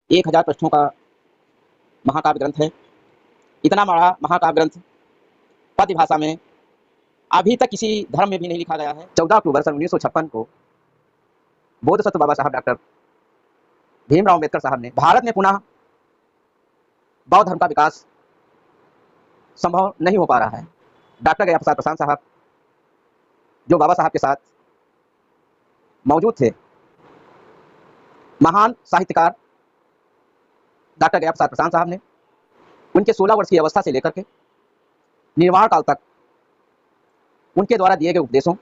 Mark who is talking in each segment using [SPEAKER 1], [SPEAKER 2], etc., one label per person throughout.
[SPEAKER 1] 1000 पृष्ठों का महाकाव्य ग्रंथ है। इतना बड़ा महाकाव्य ग्रंथ पद्य भाषा में अभी तक किसी धर्म में भी नहीं लिखा गया है। 14 अक्टूबर सन 1956 को बोधिसत्व बाबा साहब डॉक्टर भीमराव अम्बेडकर साहब ने भारत में पुनः बौद्ध धर्म का विकास संभव नहीं हो पा रहा है। डॉक्टर गया प्रसाद प्रसाद साहब जो बाबा साहब के साथ मौजूद थे, महान साहित्यकार डॉक्टर गया प्रसाद प्रसाद साहब ने उनके 16 वर्ष की अवस्था से लेकर के निर्वाण काल तक उनके द्वारा दिए गए उपदेशों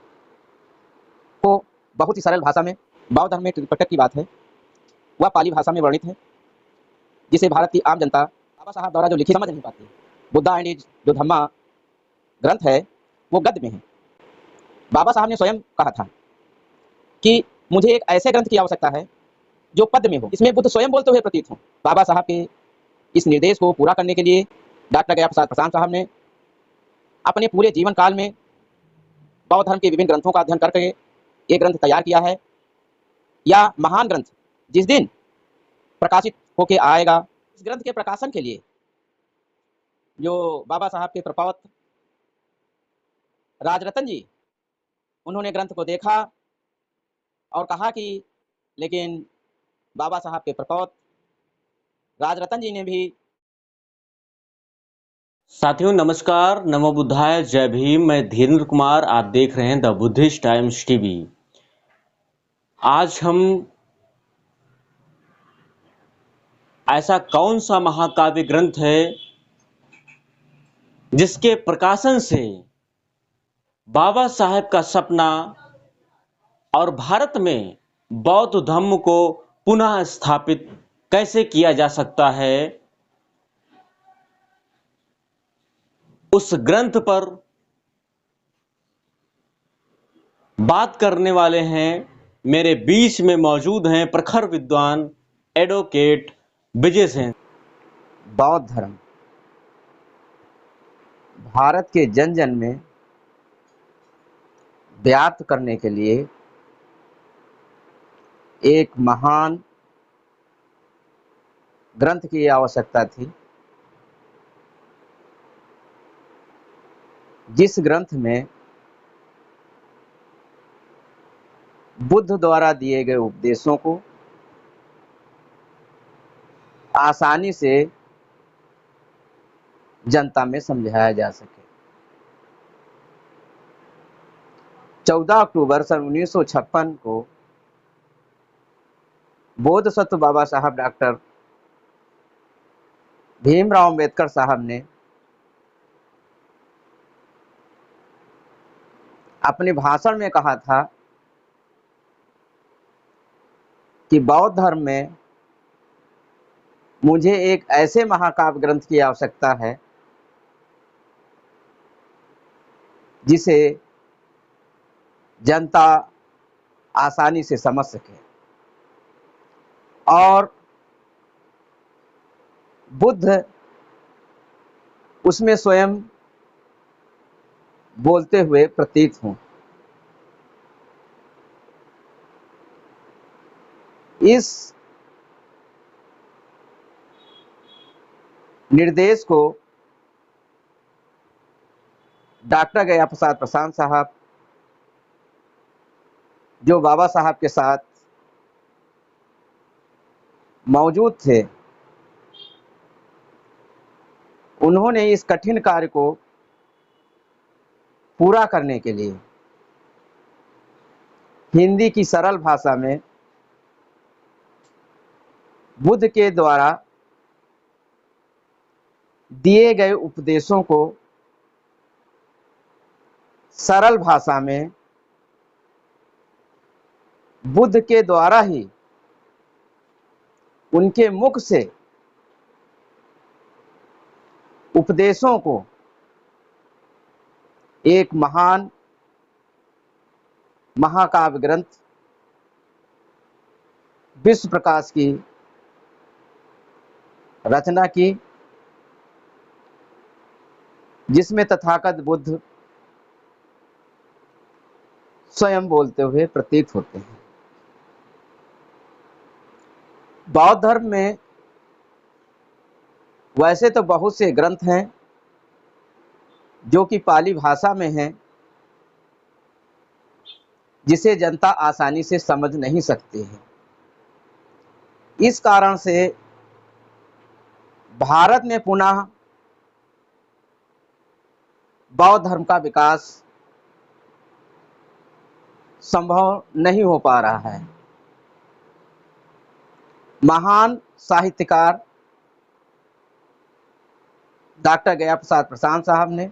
[SPEAKER 1] को बहुत ही सरल भाषा में, बौद्ध धर्म में त्रिपिटक की बात है, वह पाली भाषा में वर्णित है, जिसे भारत की आम जनता बाबा साहब द्वारा जो लिखित समझ नहीं पाती है। बुद्धा एंड इज जो धम्मा ग्रंथ है वो गद्य में है। बाबा साहब ने स्वयं कहा था कि मुझे एक ऐसे ग्रंथ की आवश्यकता है जो पद्य में हो, इसमें बुद्ध स्वयं बोलते हुए प्रतीत हो। बाबा साहब के इस निर्देश को पूरा करने के लिए डॉक्टर गया प्रसाद प्रसाद साहब ने अपने पूरे जीवन काल में बौद्ध धर्म के विभिन्न ग्रंथों का अध्ययन करके एक ग्रंथ तैयार किया है। यह महान ग्रंथ जिस दिन प्रकाशित होके आएगा, इस ग्रंथ के प्रकाशन के लिए जो बाबा साहब के प्रपौत्र राजरतन जी, उन्होंने ग्रंथ को देखा और कहा कि लेकिन बाबा साहब के प्रपौत्र राजरतन जी ने भी।
[SPEAKER 2] साथियों नमस्कार, नमो बुद्धाय, जय भीम। मैं धीरेन्द्र कुमार, आप देख रहे हैं द बुद्धिस्ट टाइम्स टीवी। आज हम ऐसा कौन सा महाकाव्य ग्रंथ है जिसके प्रकाशन से बाबा साहब का सपना और भारत में बौद्ध धर्म को पुनः स्थापित कैसे किया जा सकता है, उस ग्रंथ पर बात करने वाले हैं। मेरे बीच में मौजूद हैं प्रखर विद्वान एडवोकेट विजय सेन।
[SPEAKER 1] बौद्ध धर्म भारत के जन जन में व्याप्त करने के लिए एक महान ग्रंथ की आवश्यकता थी, जिस ग्रंथ में बुद्ध द्वारा दिए गए उपदेशों को आसानी से जनता में समझाया जा सके। 14 अक्टूबर सन 1956 को बोधिसत्व बाबा साहब डॉक्टर भीमराव अम्बेडकर साहब ने अपने भाषण में कहा था कि बौद्ध धर्म में मुझे एक ऐसे महाकाव्य ग्रंथ की आवश्यकता है जिसे जनता आसानी से समझ सके। और बुद्ध उसमें स्वयं बोलते हुए प्रतीत हों। इस निर्देश को डॉक्टर गया प्रसाद प्रसाद साहब जो बाबा साहब के साथ मौजूद थे, उन्होंने इस कठिन कार्य को पूरा करने के लिए हिंदी की सरल भाषा में बुद्ध के द्वारा दिए गए उपदेशों को सरल भाषा में बुद्ध के द्वारा ही उनके मुख से उपदेशों को एक महान महाकाव्य ग्रंथ विश्व प्रकाश की रचना की, जिसमें तथागत बुद्ध स्वयं बोलते हुए प्रतीत होते हैं। बौद्ध धर्म में वैसे तो बहुत से ग्रंथ हैं जो कि पाली भाषा में हैं, जिसे जनता आसानी से समझ नहीं सकती है। इस कारण से भारत में पुनः बौद्ध धर्म का विकास संभव नहीं हो पा रहा है। महान साहित्यकार डॉक्टर गया प्रसाद प्रशांत साहब ने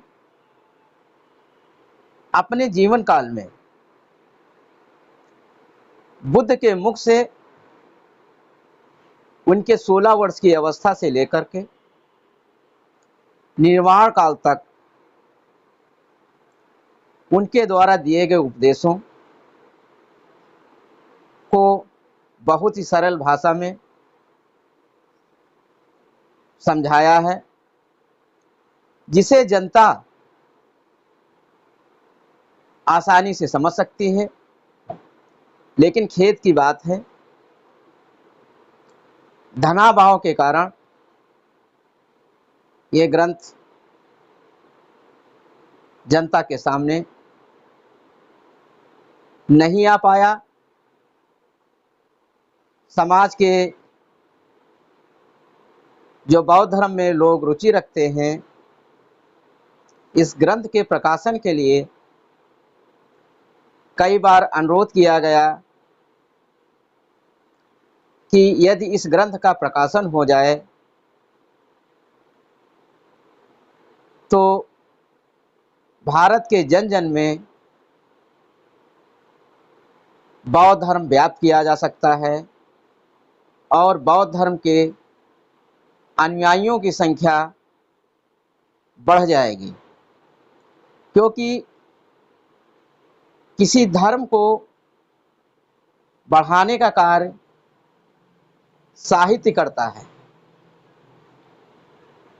[SPEAKER 1] अपने जीवन काल में बुद्ध के मुख से उनके 16 वर्ष की अवस्था से लेकर के निर्वाण काल तक उनके द्वारा दिए गए उपदेशों को बहुत ही सरल भाषा में समझाया है, जिसे जनता आसानी से समझ सकती है। लेकिन खेद की बात है, धनाभाव के कारण ये ग्रंथ जनता के सामने नहीं आ पाया। समाज के जो बौद्ध धर्म में लोग रुचि रखते हैं, इस ग्रंथ के प्रकाशन के लिए कई बार अनुरोध किया गया कि यदि इस ग्रंथ का प्रकाशन हो जाए तो भारत के जन जन में बौद्ध धर्म व्याप्त किया जा सकता है और बौद्ध धर्म के अनुयायियों की संख्या बढ़ जाएगी। क्योंकि किसी धर्म को बढ़ाने का कार्य साहित्य करता है।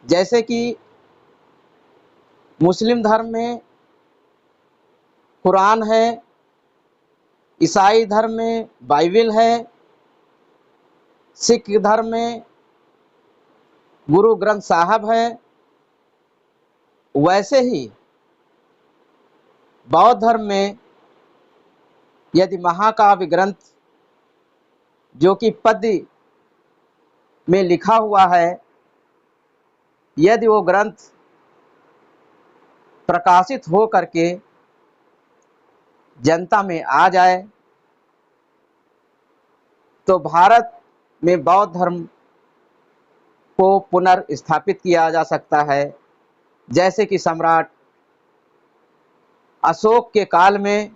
[SPEAKER 1] जैसे कि मुस्लिम धर्म में कुरान है, ईसाई धर्म में बाइबिल है, सिख धर्म में गुरु ग्रंथ साहब है, वैसे ही बौद्ध धर्म में यदि महाकाव्य ग्रंथ जो कि पद्य में लिखा हुआ है, यदि वो ग्रंथ प्रकाशित हो करके जनता में आ जाए तो भारत में बौद्ध धर्म को पुनर्स्थापित किया जा सकता है। जैसे कि सम्राट अशोक के काल में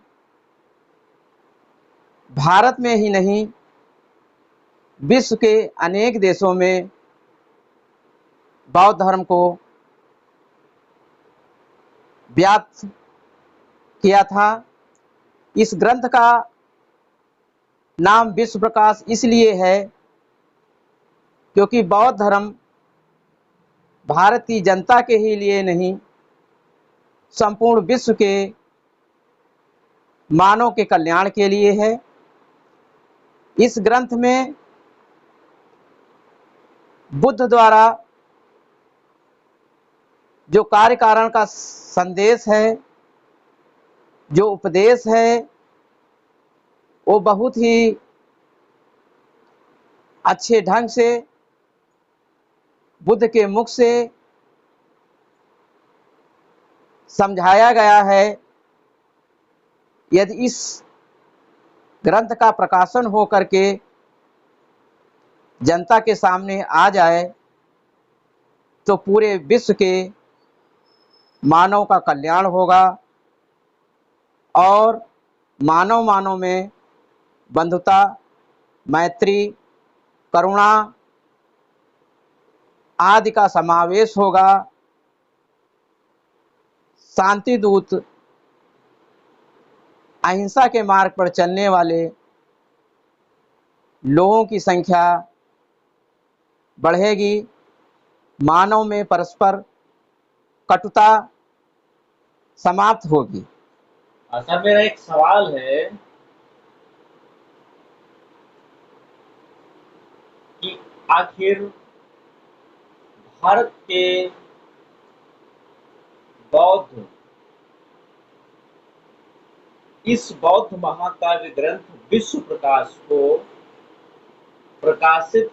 [SPEAKER 1] भारत में ही नहीं, विश्व के अनेक देशों में बौद्ध धर्म को व्याप्त किया था। इस ग्रंथ का नाम विश्व प्रकाश इसलिए है क्योंकि बौद्ध धर्म भारत की जनता के ही लिए नहीं, संपूर्ण विश्व के मानव के कल्याण के लिए है। इस ग्रंथ में बुद्ध द्वारा जो कार्य कारण का संदेश है, जो उपदेश है, वो बहुत ही अच्छे ढंग से बुद्ध के मुख से समझाया गया है। यदि इस ग्रंथ का प्रकाशन हो करके जनता के सामने आ जाए तो पूरे विश्व के मानव का कल्याण होगा और मानव मानव में बंधुता, मैत्री, करुणा आदि का समावेश होगा। शांति दूत, अहिंसा के मार्ग पर चलने वाले लोगों की संख्या बढ़ेगी। मानव में परस्पर कटुता समाप्त होगी।
[SPEAKER 3] सर मेरा एक सवाल है कि आखिर भारत के बौद्ध इस बौद्ध महाकाव्य ग्रंथ विश्व प्रकाश को प्रकाशित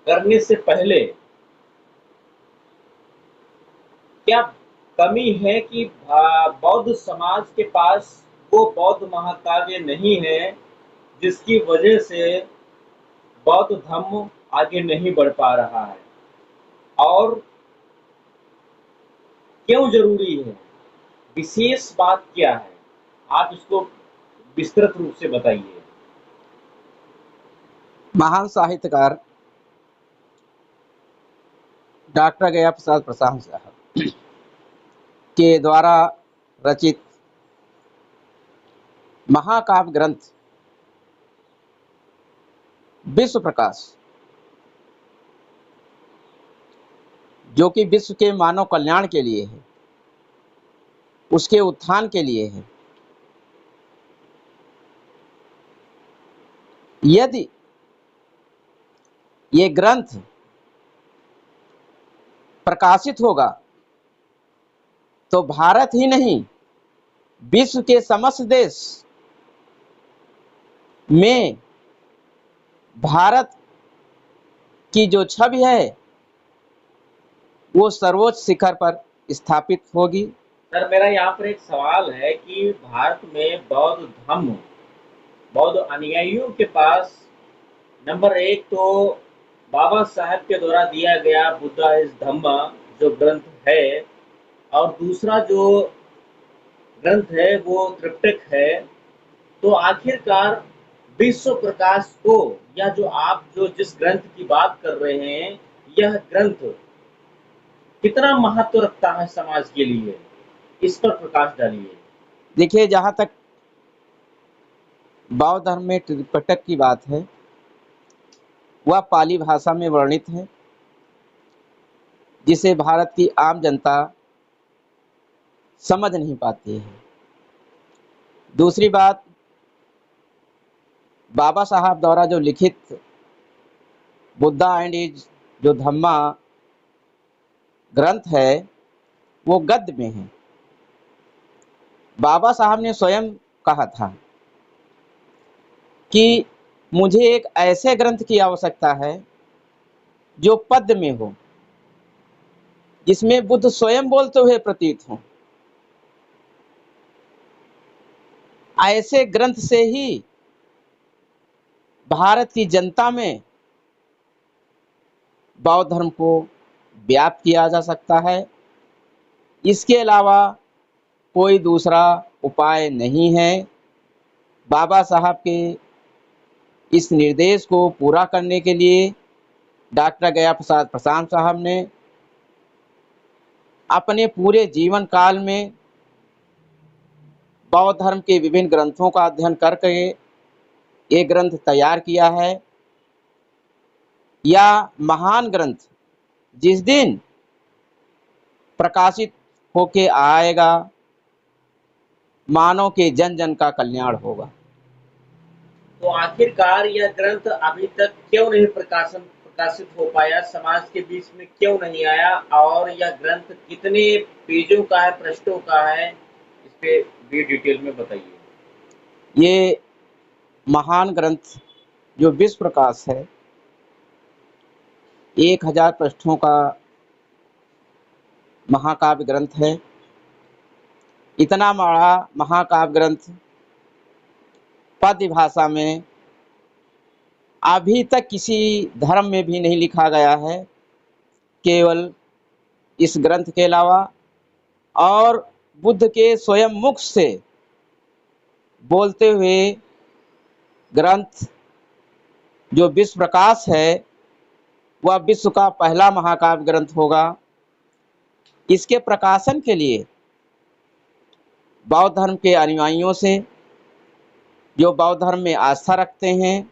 [SPEAKER 3] करने से पहले क्या कमी है कि बौद्ध समाज के पास वो बौद्ध महाकाव्य नहीं है, जिसकी वजह से बौद्ध धर्म आगे नहीं बढ़ पा रहा है? और क्यों जरूरी है? विशेष बात क्या है? आप इसको विस्तृत रूप से बताइए।
[SPEAKER 1] महान साहित्यकार डॉक्टर गया प्रसाद प्रसाद साहब के द्वारा रचित महाकाव्य ग्रंथ विश्व प्रकाश, जो कि विश्व के मानव कल्याण के लिए है, उसके उत्थान के लिए है। यदि ये ग्रंथ प्रकाशित होगा तो भारत ही नहीं, विश्व के समस्त देश में भारत की जो छवि है वो सर्वोच्च शिखर पर स्थापित होगी।
[SPEAKER 3] सर, मेरा यहाँ पर एक सवाल है कि भारत में बौद्ध अनुयायियों के पास नंबर एक तो बाबा साहब के द्वारा दिया गया बुद्धा इस धम्मा जो ग्रंथ है, और दूसरा जो ग्रंथ है वो त्रिपिटक है। तो आखिरकार विश्व प्रकाश को, या जो जिस ग्रंथ की बात कर रहे हैं, यह ग्रंथ कितना महत्व रखता है समाज के लिए? इस पर प्रकाश डालिए।
[SPEAKER 1] देखिए, जहाँ तक बौद्ध धर्म में त्रिपिटक की बात है, वह पाली भाषा में वर्णित है, जिसे भारत की आम जनता समझ नहीं पाती है। दूसरी बात, बाबा साहब द्वारा जो लिखित बुद्धा एंड इज जो धम्मा ग्रंथ है वो गद्य में है। बाबा साहब ने स्वयं कहा था कि मुझे एक ऐसे ग्रंथ की आवश्यकता है जो पद्य में हो, जिसमें बुद्ध स्वयं बोलते हुए प्रतीत हो। ऐसे ग्रंथ से ही भारत की जनता में बौद्ध धर्म को व्याप्त किया जा सकता है। इसके अलावा कोई दूसरा उपाय नहीं है। बाबा साहब के इस निर्देश को पूरा करने के लिए डॉक्टर गया प्रसाद प्रसाद साहब ने अपने पूरे जीवन काल में बौद्ध धर्म के विभिन्न ग्रंथों का अध्ययन करके ये ग्रंथ तैयार किया है। यह महान ग्रंथ जिस दिन प्रकाशित होके आएगा, मानव के जन जन का कल्याण होगा।
[SPEAKER 3] तो आखिरकार यह ग्रंथ अभी तक क्यों नहीं प्रकाशित हो पाया, समाज के बीच में क्यों नहीं आया, और यह ग्रंथ कितने पेजों का है, पृष्ठों का है, इस पे भी डिटेल में बताइए।
[SPEAKER 1] ये महान ग्रंथ जो विश्व प्रकाश है 1000 पृष्ठों का महाकाव्य ग्रंथ है। इतना बड़ा महाकाव्य ग्रंथ पद्य भाषा में अभी तक किसी धर्म में भी नहीं लिखा गया है, केवल इस ग्रंथ के अलावा। और बुद्ध के स्वयं मुख से बोलते हुए ग्रंथ जो विश्व प्रकाश है वह विश्व का पहला महाकाव्य ग्रंथ होगा। इसके प्रकाशन के लिए बौद्ध धर्म के अनुयायियों से, जो बौद्ध धर्म में आस्था रखते हैं,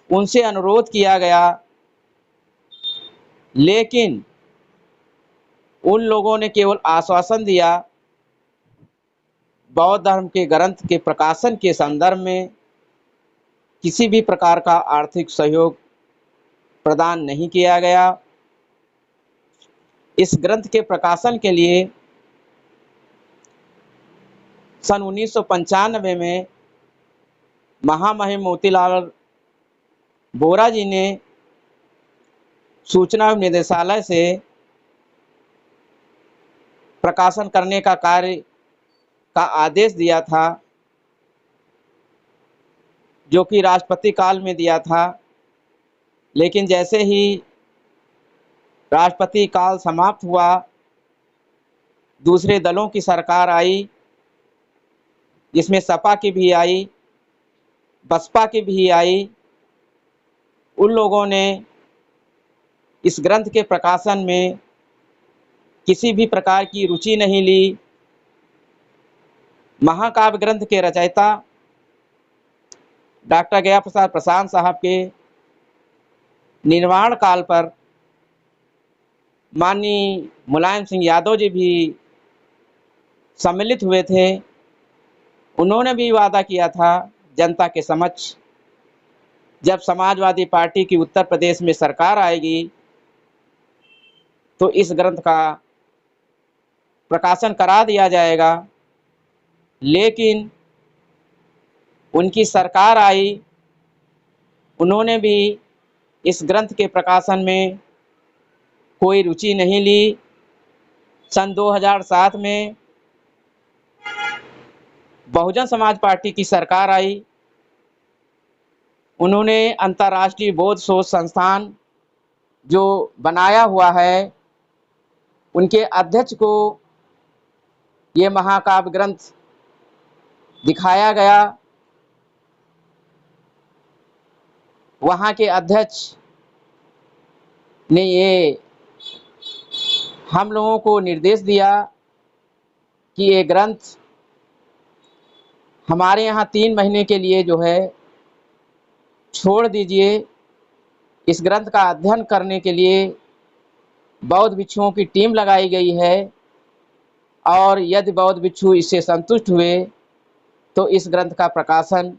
[SPEAKER 1] उनसे अनुरोध किया गया, लेकिन उन लोगों ने केवल आश्वासन दिया। बौद्ध धर्म के ग्रंथ के प्रकाशन के संदर्भ में किसी भी प्रकार का आर्थिक सहयोग प्रदान नहीं किया गया। इस ग्रंथ के प्रकाशन के लिए सन 1995 में महामहिम मोतीलाल वोरा जी ने सूचना निदेशालय से प्रकाशन करने का कार्य का आदेश दिया था, जो कि राष्ट्रपति काल में दिया था। लेकिन जैसे ही राष्ट्रपति काल समाप्त हुआ, दूसरे दलों की सरकार आई, जिसमें सपा की भी आई, बसपा की भी आई। उन लोगों ने इस ग्रंथ के प्रकाशन में किसी भी प्रकार की रुचि नहीं ली। महाकाव्य ग्रंथ के रचयिता डॉक्टर गया प्रसाद प्रशांत साहब के निर्माण काल पर माननीय मुलायम सिंह यादव जी भी सम्मिलित हुए थे। उन्होंने भी वादा किया था जनता के समक्ष, जब समाजवादी पार्टी की उत्तर प्रदेश में सरकार आएगी तो इस ग्रंथ का प्रकाशन करा दिया जाएगा। लेकिन उनकी सरकार आई, उन्होंने भी इस ग्रंथ के प्रकाशन में कोई रुचि नहीं ली। सन 2007 में बहुजन समाज पार्टी की सरकार आई। उन्होंने अंतर्राष्ट्रीय बौद्ध शोध संस्थान जो बनाया हुआ है, उनके अध्यक्ष को ये महाकाव्य ग्रंथ दिखाया गया। वहाँ के अध्यक्ष ने ये हम लोगों को निर्देश दिया कि ये ग्रंथ हमारे यहाँ 3 महीने के लिए जो है छोड़ दीजिए। इस ग्रंथ का अध्ययन करने के लिए बौद्ध भिक्षुओं की टीम लगाई गई है, और यदि बौद्ध भिक्षु इससे संतुष्ट हुए तो इस ग्रंथ का प्रकाशन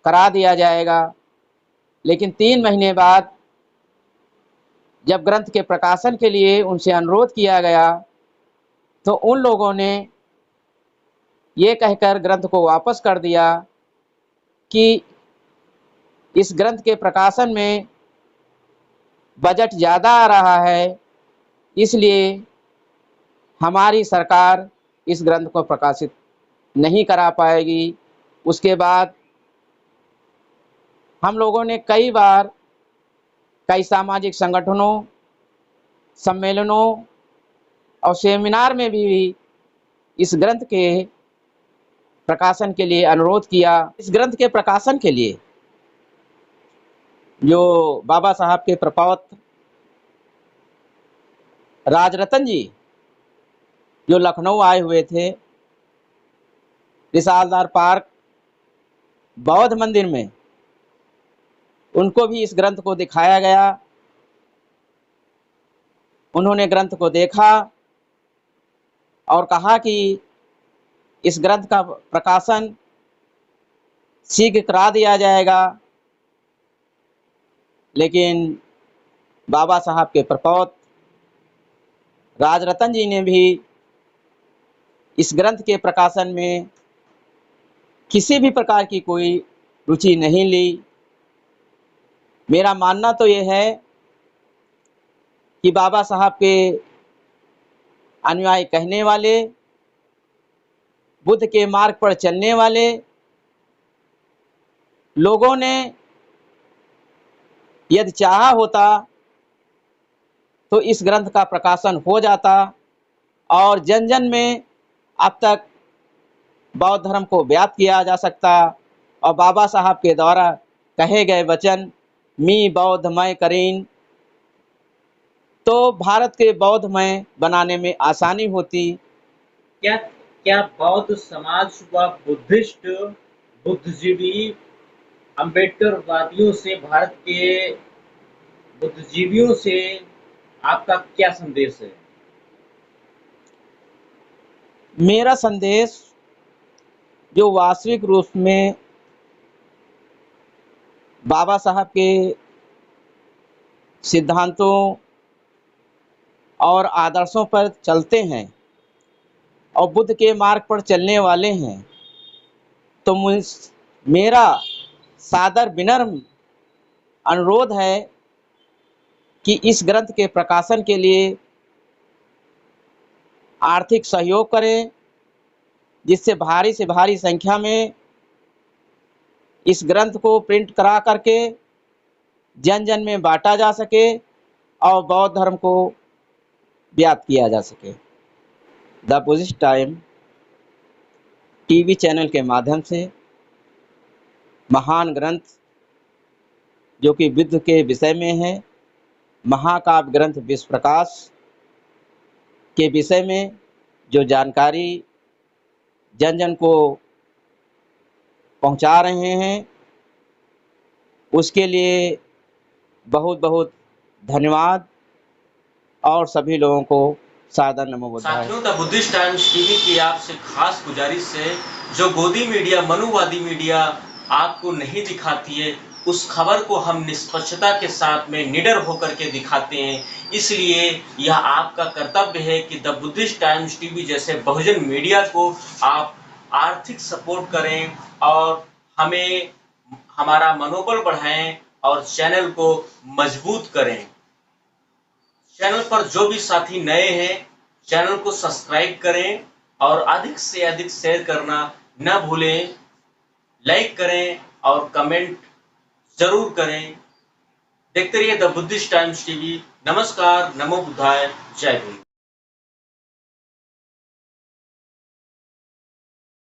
[SPEAKER 1] करा दिया जाएगा। लेकिन 3 महीने बाद जब ग्रंथ के प्रकाशन के लिए उनसे अनुरोध किया गया तो उन लोगों ने ये कहकर ग्रंथ को वापस कर दिया कि इस ग्रंथ के प्रकाशन में बजट ज़्यादा आ रहा है, इसलिए हमारी सरकार इस ग्रंथ को प्रकाशित नहीं करा पाएगी। उसके बाद हम लोगों ने कई बार कई सामाजिक संगठनों, सम्मेलनों और सेमिनार में भी इस ग्रंथ के प्रकाशन के लिए अनुरोध किया। इस ग्रंथ के प्रकाशन के लिए जो बाबा साहब के प्रपौत्र राजरतन जी जो लखनऊ आए हुए थे, रिसालदार पार्क बौद्ध मंदिर में, उनको भी इस ग्रंथ को दिखाया गया। उन्होंने ग्रंथ को देखा और कहा कि इस ग्रंथ का प्रकाशन शीघ्र करा दिया जाएगा। लेकिन बाबा साहब के प्रपौत्र राजरतन जी ने भी इस ग्रंथ के प्रकाशन में किसी भी प्रकार की कोई रुचि नहीं ली। मेरा मानना तो ये है कि बाबा साहब के अनुयायी कहने वाले, बुद्ध के मार्ग पर चलने वाले लोगों ने यदि चाहा होता तो इस ग्रंथ का प्रकाशन हो जाता और जन जन में अब तक बौद्ध धर्म को व्याप्त किया जा सकता, और बाबा साहब के द्वारा कहे गए वचन मी बौद्धमय करीन, तो भारत के बौद्धमय बनाने में आसानी होती।
[SPEAKER 3] क्या क्या बौद्ध समाज व बुद्धिस्ट, बुद्धिजीवी, अम्बेडकरवादियों से, भारत के बुद्धिजीवियों से आपका क्या संदेश है?
[SPEAKER 1] मेरा संदेश जो वास्तविक रूप में बाबा साहब के सिद्धांतों और आदर्शों पर चलते हैं और बुद्ध के मार्ग पर चलने वाले हैं, तो मेरा सादर विनम्र अनुरोध है कि इस ग्रंथ के प्रकाशन के लिए आर्थिक सहयोग करें, जिससे भारी से भारी संख्या में इस ग्रंथ को प्रिंट करा करके जन जन में बांटा जा सके और बौद्ध धर्म को व्याप्त किया जा सके। The Buddhist time TV channel के माध्यम से महान ग्रंथ जो कि बुद्ध के विषय में है, महाकाव्य ग्रंथ विश्व प्रकाश के विषय में जो जानकारी जन जन को पहुंचा रहे हैं, उसके लिए बहुत बहुत धन्यवाद और सभी लोगों को सादर नमो बुद्धाय।
[SPEAKER 2] साथियों, द बुद्धिस्ट टाइम्स टीवी की आपसे खास गुजारिश है, जो गोदी मीडिया, मनुवादी मीडिया आपको नहीं दिखाती है, उस खबर को हम निष्पक्षता के साथ में निडर होकर के दिखाते हैं। इसलिए यह आपका कर्तव्य है कि द बुद्धिस्ट टाइम्स टीवी जैसे बहुजन मीडिया को आप आर्थिक सपोर्ट करें और हमें हमारा मनोबल बढ़ाएं और चैनल को मजबूत करें। चैनल पर जो भी साथी नए हैं, चैनल को सब्सक्राइब करें और अधिक से अधिक शेयर करना न भूलें। लाइक करें और कमेंट जरूर करें। देखते रहिए द बुद्धिस्ट टाइम्स टीवी। नमस्कार, नमो बुद्धाय, जय हिंद।